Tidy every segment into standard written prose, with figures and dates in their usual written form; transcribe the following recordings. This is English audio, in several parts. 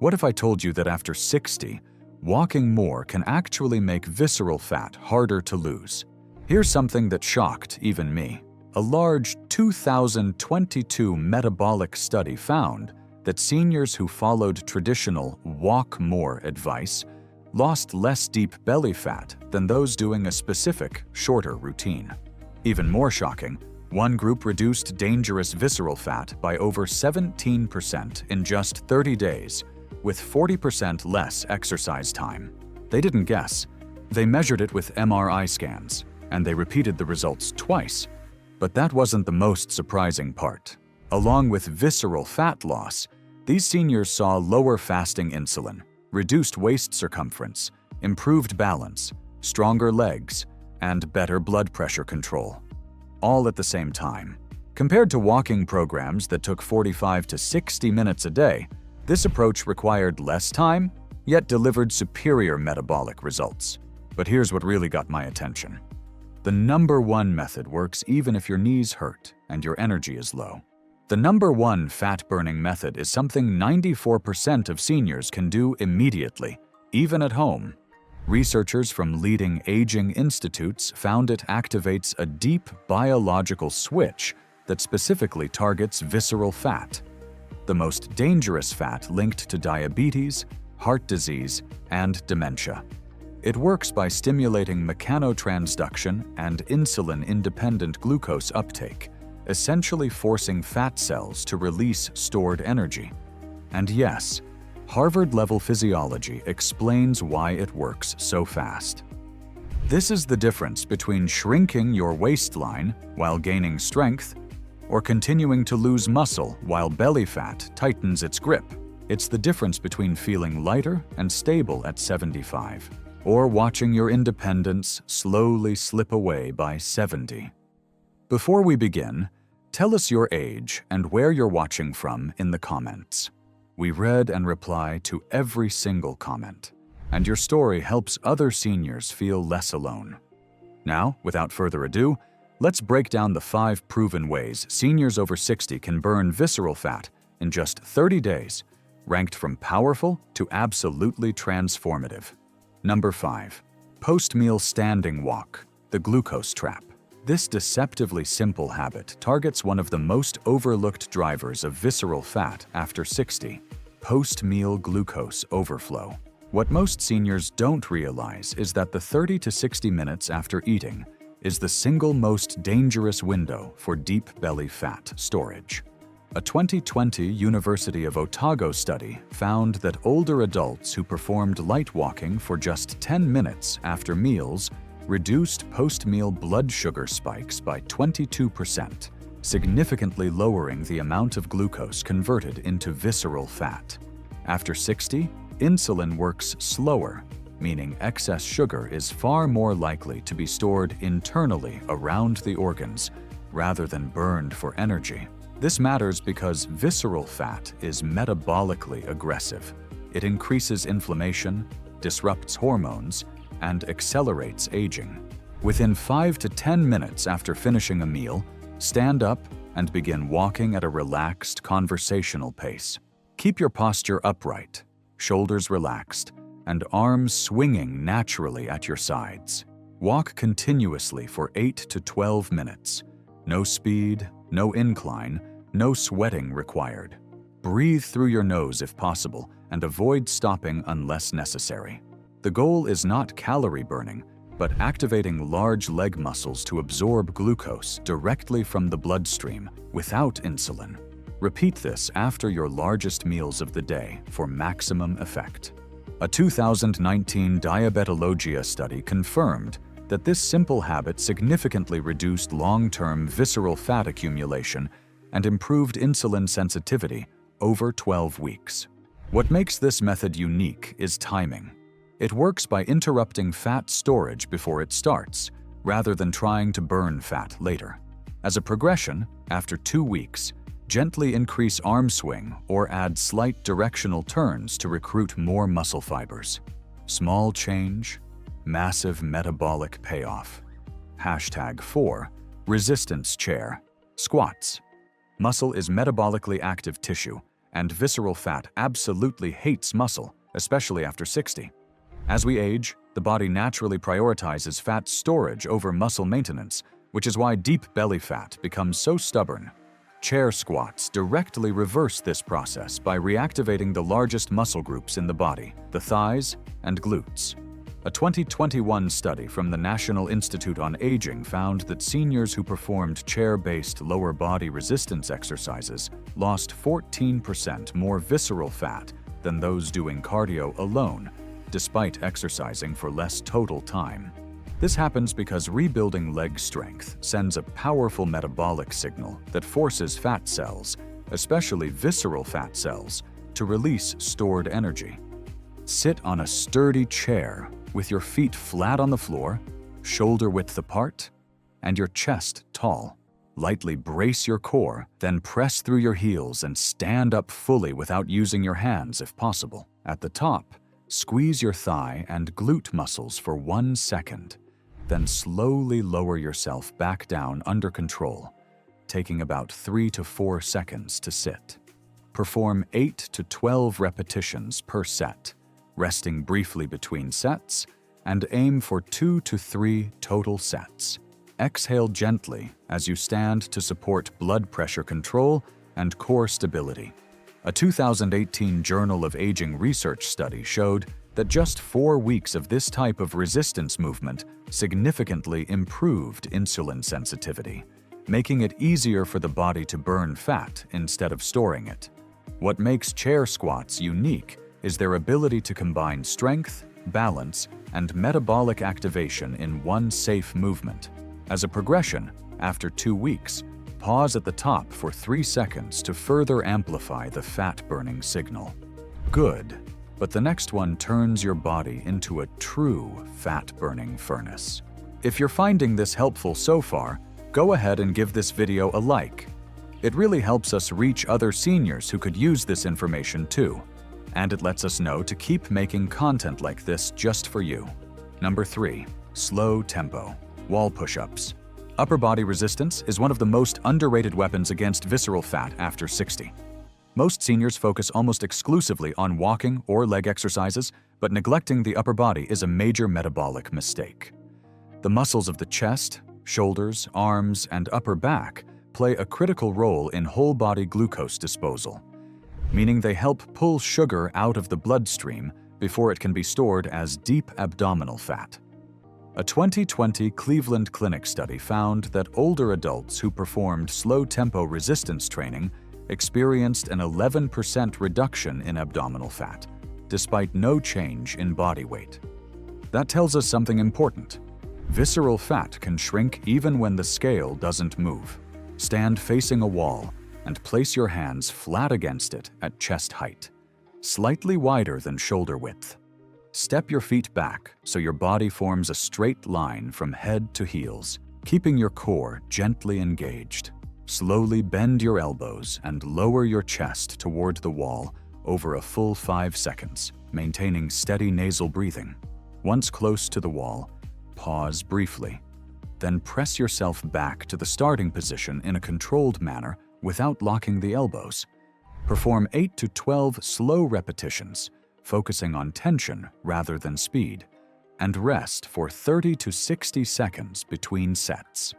What if I told you that after 60, walking more can actually make visceral fat harder to lose? Here's something that shocked even me. A large 2022 metabolic study found that seniors who followed traditional walk more advice lost less deep belly fat than those doing a specific, shorter routine. Even more shocking, one group reduced dangerous visceral fat by over 17% in just 30 days, with 40% less exercise time. They didn't guess. They measured it with MRI scans, and they repeated the results twice. But that wasn't the most surprising part. Along with visceral fat loss, these seniors saw lower fasting insulin, reduced waist circumference, improved balance, stronger legs, and better blood pressure control. All at the same time. Compared to walking programs that took 45 to 60 minutes a day, this approach required less time, yet delivered superior metabolic results. But here's what really got my attention. The #1 method works even if your knees hurt and your energy is low. The #1 fat-burning method is something 94% of seniors can do immediately, even at home. Researchers from leading aging institutes found it activates a deep biological switch that specifically targets visceral fat, the most dangerous fat linked to diabetes, heart disease, and dementia. It works by stimulating mechanotransduction and insulin-independent glucose uptake, essentially forcing fat cells to release stored energy. And yes, Harvard-level physiology explains why it works so fast. This is the difference between shrinking your waistline while gaining strength or continuing to lose muscle while belly fat tightens its grip. It's the difference between feeling lighter and stable at 75 or watching your independence slowly slip away by 70. Before we begin, tell us your age and where you're watching from in the comments. We read and reply to every single comment, and your story helps other seniors feel less alone. Now, without further ado, let's break down the 5 proven ways seniors over 60 can burn visceral fat in just 30 days, ranked from powerful to absolutely transformative. Number 5. Post-meal standing walk, the glucose trap. This deceptively simple habit targets one of the most overlooked drivers of visceral fat after 60, post-meal glucose overflow. What most seniors don't realize is that the 30 to 60 minutes after eating is the single most dangerous window for deep belly fat storage. A 2020 University of Otago study found that older adults who performed light walking for just 10 minutes after meals reduced post-meal blood sugar spikes by 22%, significantly lowering the amount of glucose converted into visceral fat. After 60, insulin works slower, meaning excess sugar is far more likely to be stored internally around the organs rather than burned for energy. This matters because visceral fat is metabolically aggressive. It increases inflammation, disrupts hormones, and accelerates aging. Within 5 to 10 minutes after finishing a meal, stand up and begin walking at a relaxed, conversational pace. Keep your posture upright, shoulders relaxed, and arms swinging naturally at your sides. Walk continuously for 8 to 12 minutes. No speed, no incline, no sweating required. Breathe through your nose if possible and avoid stopping unless necessary. The goal is not calorie burning, but activating large leg muscles to absorb glucose directly from the bloodstream without insulin. Repeat this after your largest meals of the day for maximum effect. A 2019 Diabetologia study confirmed that this simple habit significantly reduced long-term visceral fat accumulation and improved insulin sensitivity over 12 weeks. What makes this method unique is timing. It works by interrupting fat storage before it starts, rather than trying to burn fat later. As a progression, after 2 weeks, gently increase arm swing or add slight directional turns to recruit more muscle fibers. Small change, massive metabolic payoff. #4. Resistance chair, squats. Muscle is metabolically active tissue, and visceral fat absolutely hates muscle, especially after 60. As we age, the body naturally prioritizes fat storage over muscle maintenance, which is why deep belly fat becomes so stubborn. Chair squats directly reverse this process by reactivating the largest muscle groups in the body, the thighs and glutes. A 2021 study from the National Institute on Aging found that seniors who performed chair-based lower body resistance exercises lost 14% more visceral fat than those doing cardio alone, despite exercising for less total time. This happens because rebuilding leg strength sends a powerful metabolic signal that forces fat cells, especially visceral fat cells, to release stored energy. Sit on a sturdy chair with your feet flat on the floor, shoulder width apart, and your chest tall. Lightly brace your core, then press through your heels and stand up fully without using your hands if possible. At the top, squeeze your thigh and glute muscles for 1 second. Then slowly lower yourself back down under control, taking about 3 to 4 seconds to sit. Perform 8 to 12 repetitions per set, resting briefly between sets, and aim for 2 to 3 total sets. Exhale gently as you stand to support blood pressure control and core stability. A 2018 Journal of Aging research study showed that just 4 weeks of this type of resistance movement significantly improved insulin sensitivity, making it easier for the body to burn fat instead of storing it. What makes chair squats unique is their ability to combine strength, balance, and metabolic activation in one safe movement. As a progression, after 2 weeks, pause at the top for 3 seconds to further amplify the fat-burning signal. Good. But the next one turns your body into a true fat-burning furnace. If you're finding this helpful so far, go ahead and give this video a like. It really helps us reach other seniors who could use this information too, and it lets us know to keep making content like this just for you. Number 3. Slow tempo. Wall push-ups. Upper body resistance is one of the most underrated weapons against visceral fat after 60. Most seniors focus almost exclusively on walking or leg exercises, but neglecting the upper body is a major metabolic mistake. The muscles of the chest, shoulders, arms, and upper back play a critical role in whole body glucose disposal, meaning they help pull sugar out of the bloodstream before it can be stored as deep abdominal fat. A 2020 Cleveland Clinic study found that older adults who performed slow-tempo resistance training experienced an 11% reduction in abdominal fat, despite no change in body weight. That tells us something important. Visceral fat can shrink even when the scale doesn't move. Stand facing a wall and place your hands flat against it at chest height, slightly wider than shoulder width. Step your feet back so your body forms a straight line from head to heels, keeping your core gently engaged. Slowly bend your elbows and lower your chest toward the wall over a full 5 seconds, maintaining steady nasal breathing. Once close to the wall, pause briefly. Then press yourself back to the starting position in a controlled manner without locking the elbows. Perform 8 to 12 slow repetitions, focusing on tension rather than speed, and rest for 30 to 60 seconds between sets.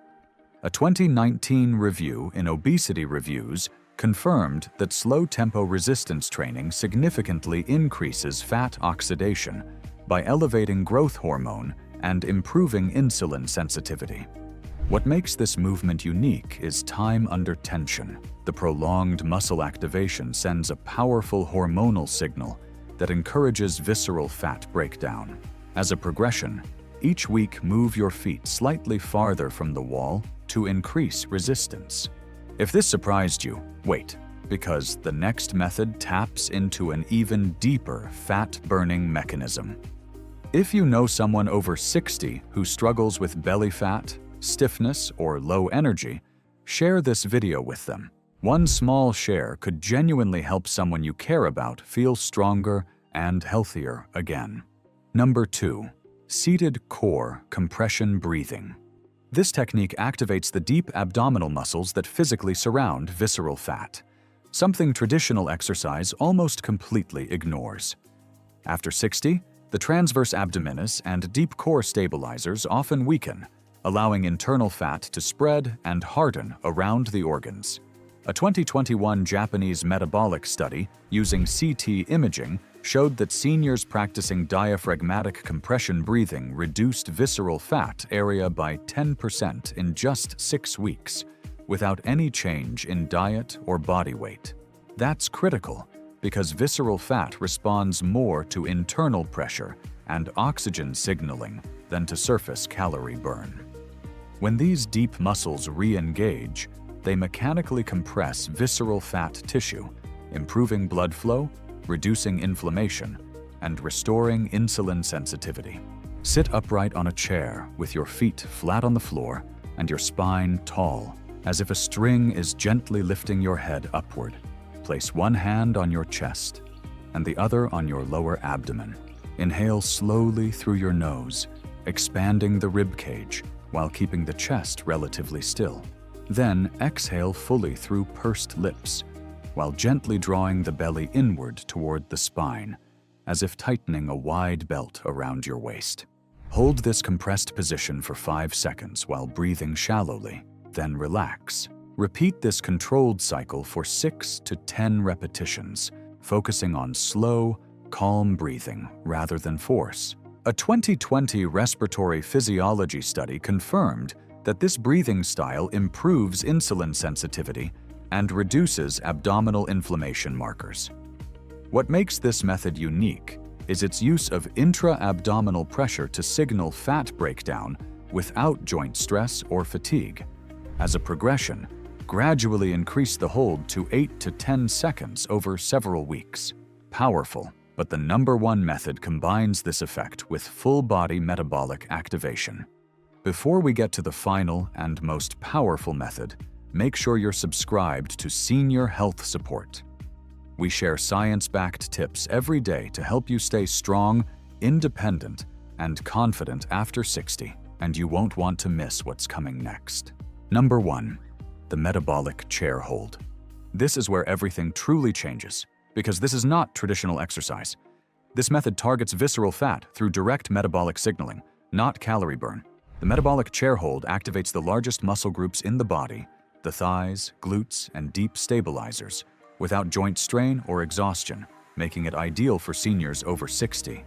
A 2019 review in Obesity Reviews confirmed that slow-tempo resistance training significantly increases fat oxidation by elevating growth hormone and improving insulin sensitivity. What makes this movement unique is time under tension. The prolonged muscle activation sends a powerful hormonal signal that encourages visceral fat breakdown. As a progression, each week move your feet slightly farther from the wall to increase resistance. If this surprised you, wait, because the next method taps into an even deeper fat-burning mechanism. If you know someone over 60 who struggles with belly fat, stiffness, or low energy, share this video with them. One small share could genuinely help someone you care about feel stronger and healthier again. Number 2. Seated core compression breathing. This technique activates the deep abdominal muscles that physically surround visceral fat. something traditional exercise almost completely ignores. After 60, the transverse abdominis and deep core stabilizers often weaken, allowing internal fat to spread and harden around the organs. A 2021 Japanese metabolic study using CT imaging showed that seniors practicing diaphragmatic compression breathing reduced visceral fat area by 10% in just 6 weeks, without any change in diet or body weight. That's critical, because visceral fat responds more to internal pressure and oxygen signaling than to surface calorie burn. When these deep muscles re-engage, they mechanically compress visceral fat tissue, improving blood flow, reducing inflammation, and restoring insulin sensitivity. Sit upright on a chair with your feet flat on the floor and your spine tall, as if a string is gently lifting your head upward. Place one hand on your chest and the other on your lower abdomen. Inhale slowly through your nose, expanding the rib cage while keeping the chest relatively still. Then exhale fully through pursed lips, while gently drawing the belly inward toward the spine, as if tightening a wide belt around your waist. Hold this compressed position for 5 seconds while breathing shallowly, then relax. Repeat this controlled cycle for 6 to 10 repetitions, focusing on slow, calm breathing rather than force. A 2020 respiratory physiology study confirmed that this breathing style improves insulin sensitivity and reduces abdominal inflammation markers. What makes this method unique is its use of intra-abdominal pressure to signal fat breakdown without joint stress or fatigue. As a progression, gradually increase the hold to 8 to 10 seconds over several weeks. Powerful, but the #1 method combines this effect with full-body metabolic activation. Before we get to the final and most powerful method, make sure you're subscribed to Senior Health Support. We share science-backed tips every day to help you stay strong, independent, and confident after 60, and you won't want to miss what's coming next. Number 1. The metabolic chair hold. This is where everything truly changes, because this is not traditional exercise. This method targets visceral fat through direct metabolic signaling, not calorie burn. The metabolic chair hold activates the largest muscle groups in the body, the thighs, glutes, and deep stabilizers, without joint strain or exhaustion, making it ideal for seniors over 60.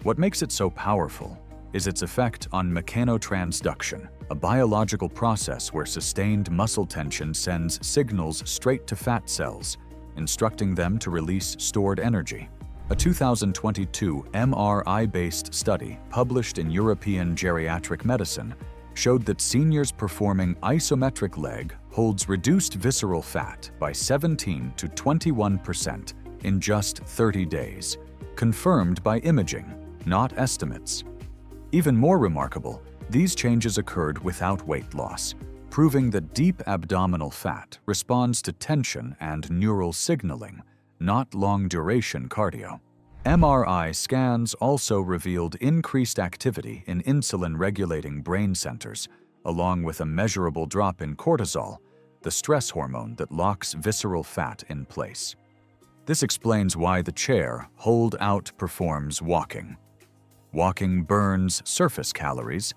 What makes it so powerful is its effect on mechanotransduction, a biological process where sustained muscle tension sends signals straight to fat cells, instructing them to release stored energy. A 2022 MRI-based study published in European Geriatric Medicine showed that seniors performing isometric leg holds reduced visceral fat by 17 to 21% in just 30 days, confirmed by imaging, not estimates. Even more remarkable, these changes occurred without weight loss, proving that deep abdominal fat responds to tension and neural signaling, not long-duration cardio. MRI scans also revealed increased activity in insulin-regulating brain centers, along with a measurable drop in cortisol, the stress hormone that locks visceral fat in place. This explains why the chair hold outperforms walking. Walking burns surface calories,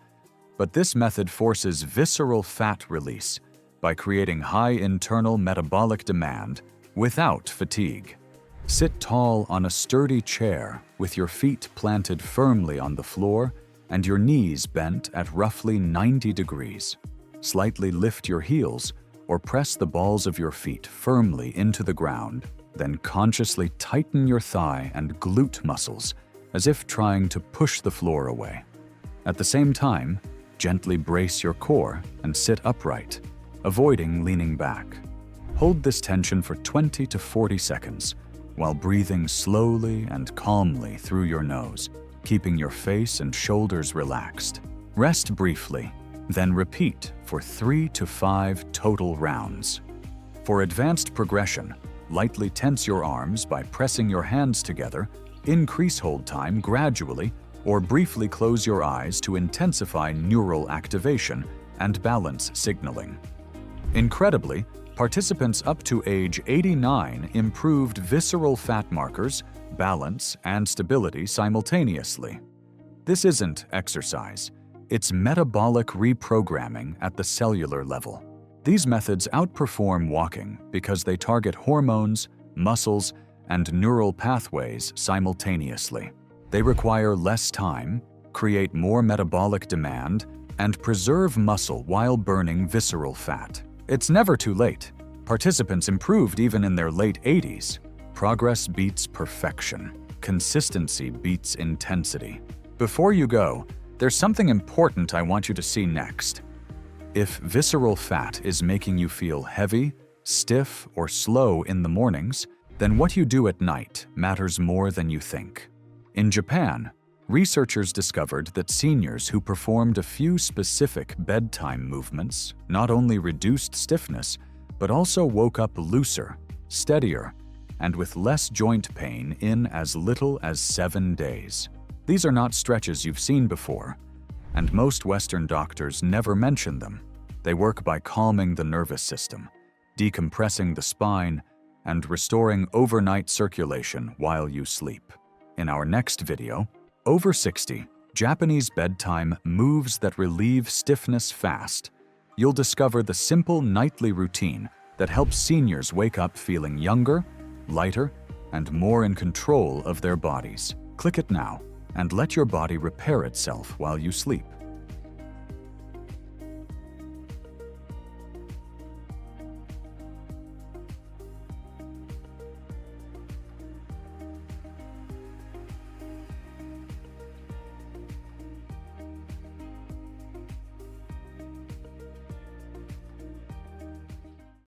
but this method forces visceral fat release by creating high internal metabolic demand without fatigue. Sit tall on a sturdy chair with your feet planted firmly on the floor and your knees bent at roughly 90 degrees. Slightly lift your heels or press the balls of your feet firmly into the ground, then consciously tighten your thigh and glute muscles as if trying to push the floor away. At the same time, gently brace your core and sit upright, avoiding leaning back. Hold this tension for 20 to 40 seconds while breathing slowly and calmly through your nose, keeping your face and shoulders relaxed. Rest briefly, then repeat for 3 to 5 total rounds. For advanced progression, lightly tense your arms by pressing your hands together, increase hold time gradually, or briefly close your eyes to intensify neural activation and balance signaling. Incredibly, Participants up to age 89 improved visceral fat markers, balance, and stability simultaneously. This isn't exercise. It's metabolic reprogramming at the cellular level. These methods outperform walking because they target hormones, muscles, and neural pathways simultaneously. They require less time, create more metabolic demand, and preserve muscle while burning visceral fat. It's never too late. Participants improved even in their late 80s. Progress beats perfection. Consistency beats intensity. Before you go, there's something important I want you to see next. If visceral fat is making you feel heavy, stiff, or slow in the mornings, then what you do at night matters more than you think. In Japan, researchers discovered that seniors who performed a few specific bedtime movements not only reduced stiffness, but also woke up looser, steadier, and with less joint pain in as little as 7 days. These are not stretches you've seen before, and most Western doctors never mention them. They work by calming the nervous system, decompressing the spine, and restoring overnight circulation while you sleep. In our next video, Over 60, Japanese bedtime moves that relieve stiffness fast, you'll discover the simple nightly routine that helps seniors wake up feeling younger, lighter, and more in control of their bodies. Click it now and let your body repair itself while you sleep.